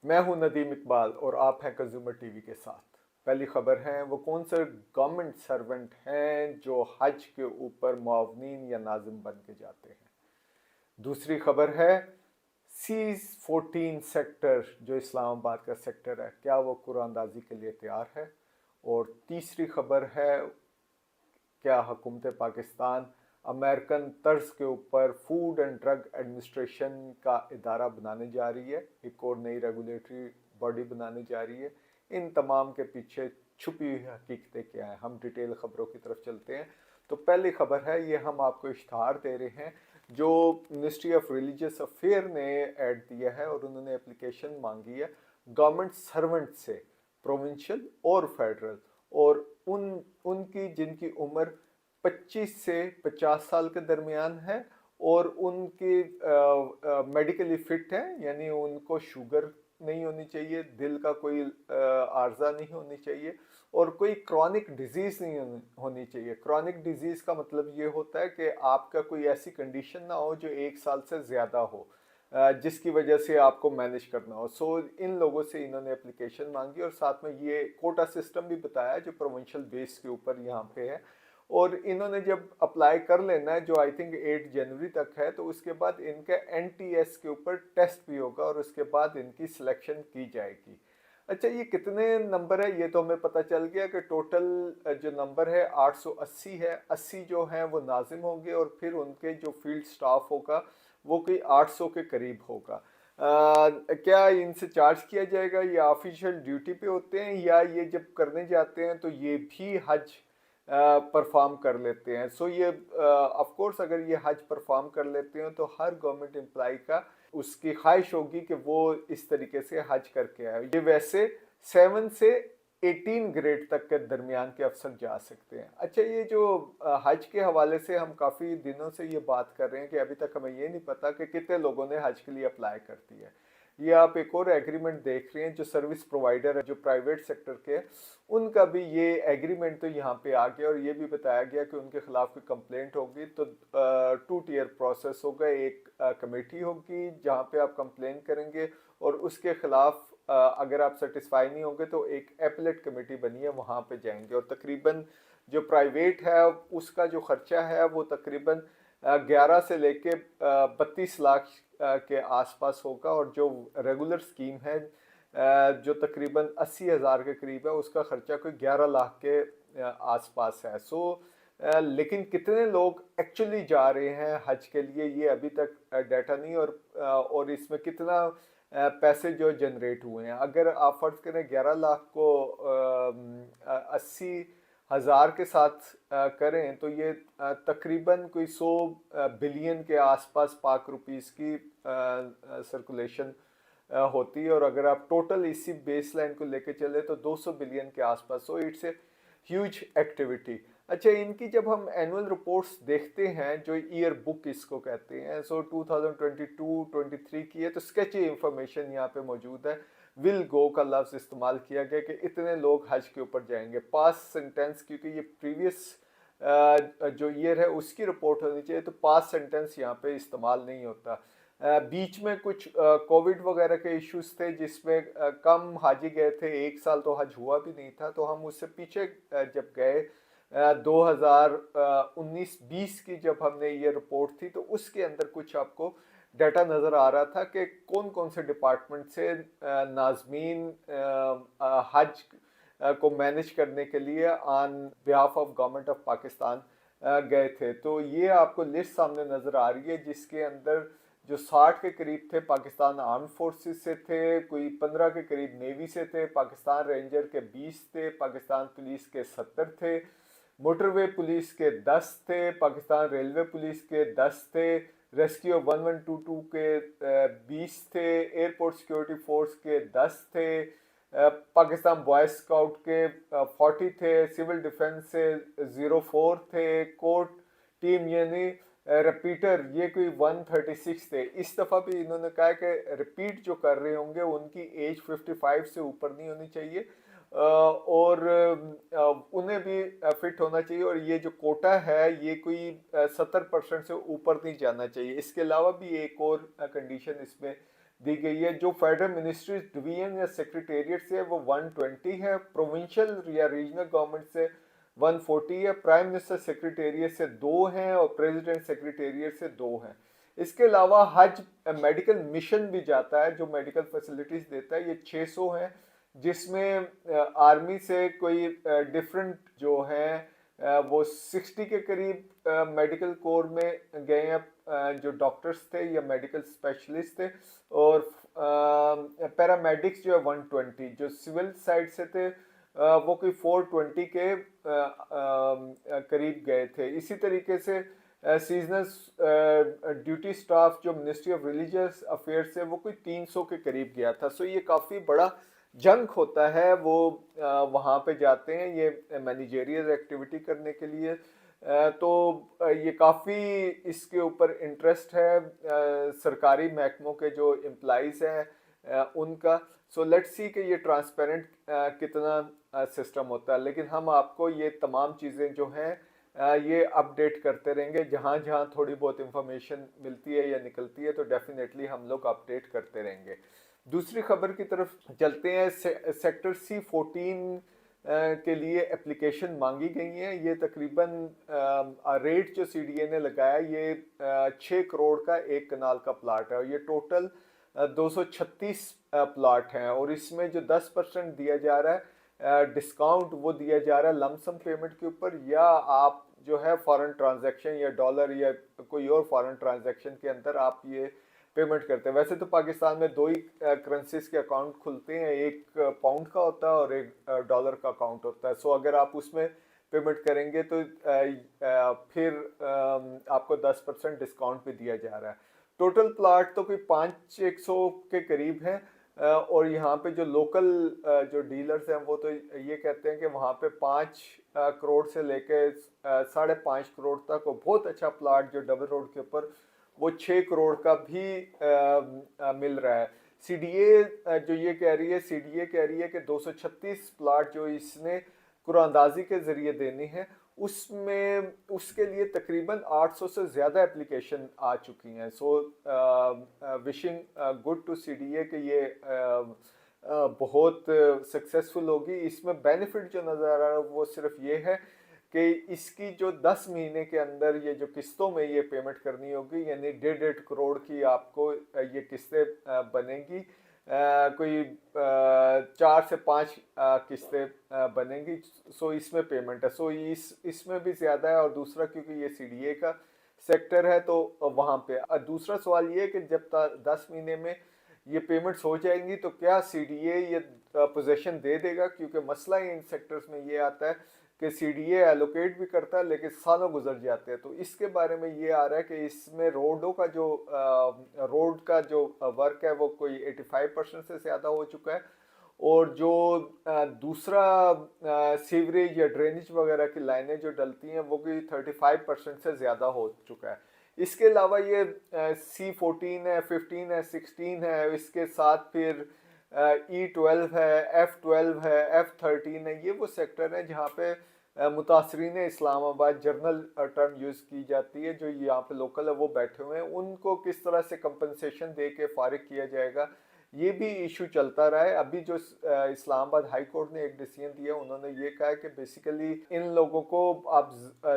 मैं हूं नदीम इकबाल और आप हैं कंज्यूमर टीवी के साथ। पहली खबर है, वो कौन से गवर्नमेंट सर्वेंट हैं जो हज के ऊपर मुआवनीन या नाजिम बन के जाते हैं। दूसरी खबर है, C-14 सेक्टर जो इस्लामाबाद का सेक्टर है, क्या वो कुरानंदाजी के लिए तैयार है। और तीसरी खबर है, क्या हुकूमत पाकिस्तान अमेरिकन तर्ज के ऊपर फूड एंड ड्रग एडमिनिस्ट्रेशन का इदारा बनाने जा रही है, एक और नई रेगुलेटरी बॉडी बनाने जा रही है। इन तमाम के पीछे छुपी हुई हकीकतें क्या हैं, हम डिटेल खबरों की तरफ चलते हैं। तो पहली खबर है, ये हम आपको इश्तहार दे रहे हैं जो मिनिस्ट्री ऑफ रिलीजियस अफेयर ने ऐड दिया है और उन्होंने एप्लीकेशन मांगी है गवर्नमेंट सर्वेंट से, प्रोविंशियल और फेडरल, और उनकी जिनकी उम्र 25 से 50 साल के दरमियान है और उनके मेडिकली फिट है, यानी उनको शुगर नहीं होनी चाहिए, दिल का कोई आर्जा नहीं होनी चाहिए और कोई क्रॉनिक डिजीज नहीं होनी चाहिए। क्रॉनिक डिजीज का मतलब ये होता है कि आपका कोई ऐसी कंडीशन ना हो जो 1 साल से ज़्यादा हो, जिसकी वजह से आपको मैनेज करना हो। सो इन लोगों से इन्होंने एप्लीकेशन मांगी और साथ में ये कोटा सिस्टम भी बताया जो प्रोविंशियल बेस के ऊपर यहाँ पे है। और इन्होंने जब अप्लाई कर लेना है, जो आई थिंक 8 जनवरी तक है, तो उसके बाद इनका NTS के ऊपर टेस्ट भी होगा और उसके बाद इनकी सिलेक्शन की जाएगी। अच्छा, ये कितने नंबर है ये तो हमें पता चल गया कि टोटल जो नंबर है 880 है। 80 जो हैं वो नाजिम होंगे और फिर उनके जो फील्ड स्टाफ होगा वो कोई 800 के करीब होगा। क्या इनसे चार्ज किया जाएगा? ये ऑफिशियल ड्यूटी पे होते हैं या ये जब करने जाते हैं तो ये भी हज परफॉर्म कर लेते हैं? सो ये ऑफ कोर्स अगर ये हज परफॉर्म कर लेते हैं तो हर गवर्नमेंट एम्प्लॉय का उसकी ख्वाहिश होगी कि वो इस तरीके से हज करके आए। ये वैसे 7 से 18 ग्रेड तक के दरमियान के अफसर जा सकते हैं। अच्छा, ये जो हज के हवाले से हम काफ़ी दिनों से ये बात कर रहे हैं कि अभी तक हमें ये नहीं पता कि कितने लोगों ने हज के लिए अप्लाई कर दिया है। ये आप एक और एग्रीमेंट देख रहे हैं, जो सर्विस प्रोवाइडर है जो प्राइवेट सेक्टर के, उनका भी ये एग्रीमेंट तो यहाँ पे आ गया और ये भी बताया गया कि उनके खिलाफ कोई कंप्लेंट होगी तो 2 टियर प्रोसेस होगा। एक कमेटी होगी जहाँ पे आप कंप्लेन करेंगे और उसके खिलाफ अगर आप सेटिस्फाई नहीं होंगे तो एक एपलेट कमेटी बनी है, वहाँ पे जाएंगे। और तकरीबन जो प्राइवेट है उसका जो खर्चा है वो तकरीबन 11 से लेके 32 लाख के आसपास होगा और जो रेगुलर स्कीम है जो तकरीबन 80,000 के करीब है, उसका खर्चा कोई 11 लाख के आसपास है। सो लेकिन कितने लोग एक्चुअली जा रहे हैं हज के लिए ये अभी तक डाटा नहीं, और इसमें कितना पैसे जो जनरेट हुए हैं। अगर आप फर्ज करें 11 लाख को 80,000 के साथ करें तो ये तकरीबन कोई 100 बिलियन के आसपास पाक रुपीस की सर्कुलेशन होती है। और अगर आप टोटल इसी बेस लाइन को लेके चले तो 200 बिलियन के आसपास। So it's a huge activity. अच्छा, इनकी जब हम एनुअल रिपोर्ट्स देखते हैं, जो ईयर बुक इसको कहते हैं, सो 2022-23 की है, तो स्केची इंफॉर्मेशन यहाँ पे मौजूद है। विल गो का लफ्ज़ इस्तेमाल किया गया कि इतने लोग हज के ऊपर जाएंगे। पास्ट सेंटेंस, क्योंकि ये प्रीवियस जो ईयर है उसकी रिपोर्ट होनी चाहिए, तो पास्ट सेंटेंस यहाँ पे इस्तेमाल नहीं होता। बीच में कुछ कोविड वगैरह के इश्यूज थे जिसमें कम हाजी गए थे, 1 साल तो हज हुआ भी नहीं था। तो हम उससे पीछे जब गए 2019-20 की जब हमने ये रिपोर्ट थी, तो उसके अंदर कुछ आपको डाटा नज़र आ रहा था कि कौन कौन से डिपार्टमेंट से नाजमीन हज को मैनेज करने के लिए on behalf of government of Pakistan गए थे। तो ये आपको लिस्ट सामने नज़र आ रही है जिसके अंदर जो 60 के करीब थे पाकिस्तान आर्म फोर्सेस से थे, कोई 15 के करीब नेवी से थे, पाकिस्तान रेंजर के 20 थे, पाकिस्तान पुलिस के 70 थे, मोटरवे पुलिस के 10 थे, पाकिस्तान रेलवे पुलिस के 10 थे, रेस्क्यू 1122 के 20 थे, एयरपोर्ट सिक्योरिटी फोर्स के 10 थे, पाकिस्तान बॉय स्काउट के 40 थे, सिविल डिफेंस से 04 थे, कोर्ट टीम यानी रिपीटर ये कोई 136 थे। इस दफ़ा भी इन्होंने कहा कि रिपीट जो कर रहे होंगे उनकी एज 55 से ऊपर नहीं होनी चाहिए और उन्हें भी फिट होना चाहिए। और ये जो कोटा है ये कोई 70% से ऊपर नहीं जाना चाहिए। इसके अलावा भी एक और कंडीशन इसमें दी गई है। जो फेडरल मिनिस्ट्रीज डिवीजन या सेक्रेटेरिएट से वो 120 है, प्रोविंशियल या रीजनल गवर्नमेंट से 140 है, प्राइम मिनिस्टर सेक्रेटेरिएट से 2 हैं और प्रेसिडेंट सेक्रेटेरिएट से 2 हैं। इसके अलावा हज मेडिकल मिशन भी जाता है जो मेडिकल फैसिलिटीज देता है, ये 600 हैं, जिसमें आर्मी से कोई डिफरेंट जो हैं वो 60 के करीब मेडिकल कोर में गए हैं जो डॉक्टर्स थे या मेडिकल स्पेशलिस्ट थे, और पैरामेडिक्स जो है 120, जो सिविल साइड से थे वो कोई 420 के करीब गए थे। इसी तरीके से सीजनल ड्यूटी स्टाफ जो मिनिस्ट्री ऑफ रिलीजियस अफेयर्स है वो कोई 300 के करीब गया था। सो ये काफ़ी बड़ा जंक होता है, वो वहाँ पे जाते हैं ये मैनेजरियल एक्टिविटी करने के लिए। तो ये काफ़ी इसके ऊपर इंटरेस्ट है सरकारी महकमों के जो एम्प्लॉइज़ हैं उनका। सो लेट्स सी कि ये ट्रांसपेरेंट कितना सिस्टम होता है, लेकिन हम आपको ये तमाम चीज़ें जो हैं ये अपडेट करते रहेंगे। जहाँ जहाँ थोड़ी बहुत इंफॉर्मेशन मिलती है या निकलती है तो डेफिनेटली हम लोग अपडेट करते रहेंगे। दूसरी खबर की तरफ चलते हैं। सेक्टर C14 के लिए एप्लीकेशन मांगी गई हैं। ये तकरीबन रेट जो CDA ने लगाया ये 6 करोड़ का एक कनाल का प्लाट है और ये टोटल 236 प्लाट हैं और इसमें जो 10% दिया जा रहा है डिस्काउंट वो दिया जा रहा है लमसम पेमेंट के ऊपर, या आप जो है फॉरेन ट्रांजैक्शन या डॉलर या कोई और फॉरेन ट्रांजैक्शन के अंदर आप ये पेमेंट करते हैं। वैसे तो पाकिस्तान में 2 ही करेंसीज के अकाउंट खुलते हैं, एक पाउंड का होता है और एक डॉलर का अकाउंट होता है। सो अगर आप उसमें पेमेंट करेंगे तो फिर आपको 10% डिस्काउंट भी दिया जा रहा है। टोटल प्लाट तो कोई 500 के करीब हैं और यहाँ पे जो लोकल जो डीलर्स हैं वो तो ये कहते हैं कि वहाँ पे 5 करोड़ से लेके 5.5 करोड़ तक और बहुत अच्छा प्लाट जो डबल रोड के ऊपर वो 6 करोड़ का भी मिल रहा है। CDA जो ये कह रही है, CDA कह रही है कि 236 प्लाट जो इसने कुरानंदाजी के ज़रिए देनी है उसमें उसके लिए तकरीबन 800 से ज़्यादा एप्लीकेशन आ चुकी हैं। So wishing good to CDA कि ये बहुत सक्सेसफुल होगी। इसमें बेनिफिट जो नज़र आ रहा है वो सिर्फ ये है कि इसकी जो 10 महीने के अंदर ये जो किस्तों में ये पेमेंट करनी होगी, यानी 1.5 करोड़ की आपको ये किस्तें बनेंगी, कोई 4 से 5 किस्तें बनेंगी। सो इसमें पेमेंट है, सो इसमें भी ज़्यादा है। और दूसरा क्योंकि ये CDA का सेक्टर है तो वहाँ पे दूसरा सवाल ये है कि जब 10 महीने में ये पेमेंट्स हो जाएंगी तो क्या CDA ये पोजीशन दे देगा, क्योंकि मसला इन सेक्टर्स में ये आता है कि CDA एलोकेट भी करता है लेकिन सालों गुजर जाते हैं। तो इसके बारे में ये आ रहा है कि इसमें रोड का जो वर्क है वो कोई 85% से ज़्यादा हो चुका है और जो दूसरा सीवरेज या ड्रेनेज वगैरह की लाइनें जो डलती हैं वो भी 35% से ज़्यादा हो चुका है। इसके अलावा ये C14 है, 15 है, 16 है, इसके साथ फिर E12 है, F12 है, F13 है। ये वो सेक्टर है जहाँ पे मुतासरीन इस्लामाबाद जर्नल टर्म यूज़ की जाती है, जो यहाँ पे लोकल है वो बैठे हुए हैं, उनको किस तरह से कंपनसेशन दे के फारिग किया जाएगा ये भी इशू चलता रहा है। अभी जो इस्लामाबाद हाई कोर्ट ने एक डिसीजन दिया, उन्होंने ये कहा है कि बेसिकली इन लोगों को आप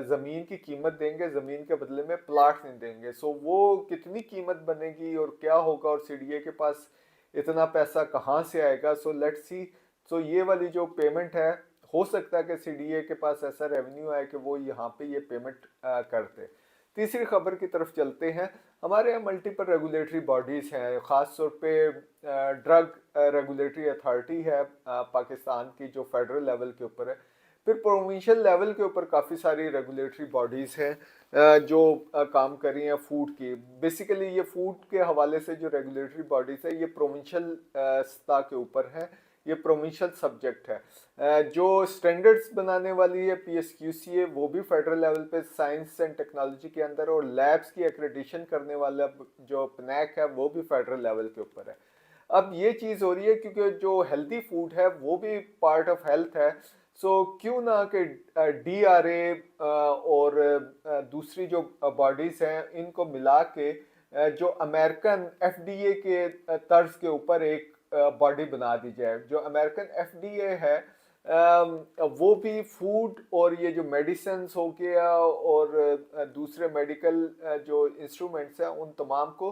ज़मीन की कीमत देंगे, ज़मीन के बदले में प्लाट नहीं देंगे। सो वो कितनी कीमत बनेगी और क्या होगा और CDA के पास इतना पैसा कहाँ से आएगा। So let's see. सो ये वाली जो पेमेंट है हो सकता है कि CDA के पास ऐसा रेवेन्यू आए कि वो यहाँ पे ये पेमेंट करते। तीसरी खबर की तरफ चलते हैं। हमारे यहाँ मल्टीपल रेगुलेटरी बॉडीज़ हैं, ख़ास तौर पे ड्रग रेगुलेटरी अथॉरिटी है पाकिस्तान की जो फेडरल लेवल के ऊपर है। फिर प्रोविंशियल लेवल के ऊपर काफ़ी सारी रेगुलेटरी बॉडीज़ हैं जो काम कर रही हैं फूड की। बेसिकली ये फूड के हवाले से जो रेगुलेटरी बॉडीज़ है ये प्रोविंशियल सतह के ऊपर है, ये प्रोविंशियल सब्जेक्ट है। जो स्टैंडर्ड्स बनाने वाली है PSQCA वो भी फेडरल लेवल पे साइंस एंड टेक्नोलॉजी के अंदर, और लैब्स की एक्रेडिशन करने वाला जो PNAC है वो भी फेडरल लेवल के ऊपर है। अब ये चीज़ हो रही है क्योंकि जो हेल्दी फूड है वो भी पार्ट ऑफ हेल्थ है। सो क्यों ना कि DRA और दूसरी जो बॉडीज़ हैं इनको मिला के जो अमेरिकन एफडीए के तर्ज के ऊपर एक बॉडी बना दी जाए। जो अमेरिकन एफडीए है वो भी फूड और ये जो मेडिसिन हो गया और दूसरे मेडिकल जो इंस्ट्रूमेंट्स हैं उन तमाम को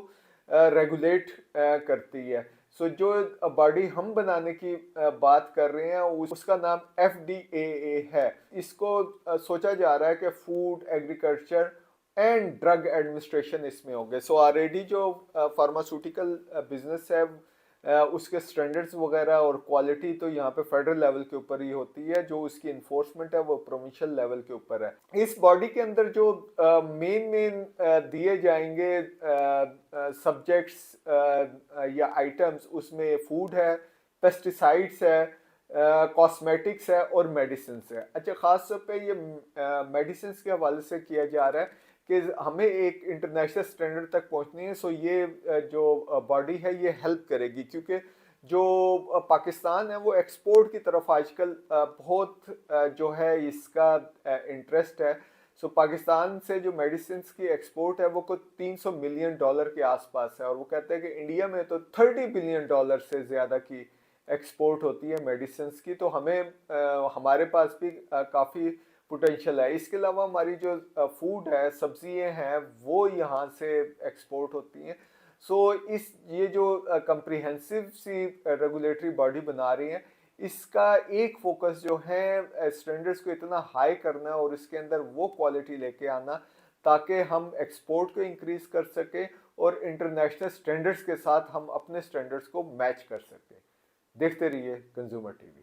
रेगुलेट करती है। सो जो बॉडी हम बनाने की बात कर रहे हैं उसका नाम FDA है। इसको सोचा जा रहा है कि food agriculture and drug administration इसमें होंगे। सो ऑलरेडी जो फार्मास्यूटिकल बिजनेस है उसके स्टैंडर्ड्स वगैरह और क्वालिटी तो यहाँ पे फेडरल लेवल के ऊपर ही होती है, जो उसकी इन्फोर्समेंट है वो प्रोविंशियल लेवल के ऊपर है। इस बॉडी के अंदर जो मेन दिए जाएंगे सब्जेक्ट्स या आइटम्स, उसमें फूड है, पेस्टिसाइड्स है, कॉस्मेटिक्स है और मेडिसिन है। अच्छा, ख़ास तौर पे ये मेडिसिन के हवाले से किया जा रहा है कि हमें एक इंटरनेशनल स्टैंडर्ड तक पहुंचनी है। सो ये जो बॉडी है ये हेल्प करेगी, क्योंकि जो पाकिस्तान है वो एक्सपोर्ट की तरफ आजकल बहुत जो है इसका इंटरेस्ट है। सो पाकिस्तान से जो मेडिसिन की एक्सपोर्ट है वो कुछ $300 मिलियन के आसपास है, और वो कहते हैं कि इंडिया में तो $30 बिलियन से ज़्यादा की एक्सपोर्ट होती है मेडिसिन की। तो हमें हमारे पास भी काफ़ी पोटेंशियल है। इसके अलावा हमारी जो फूड है, सब्जियां हैं, वो यहाँ से एक्सपोर्ट होती हैं। सो ये जो कंप्रिहेंसिव सी रेगुलेटरी बॉडी बना रही है, इसका एक फोकस जो है स्टैंडर्ड्स को इतना हाई करना और इसके अंदर वो क्वालिटी लेके आना ताकि हम एक्सपोर्ट को इंक्रीज कर सकें और इंटरनेशनल स्टैंडर्ड्स के साथ हम अपने स्टैंडर्ड्स को मैच कर सकें। देखते रहिए कंज्यूमर टीवी।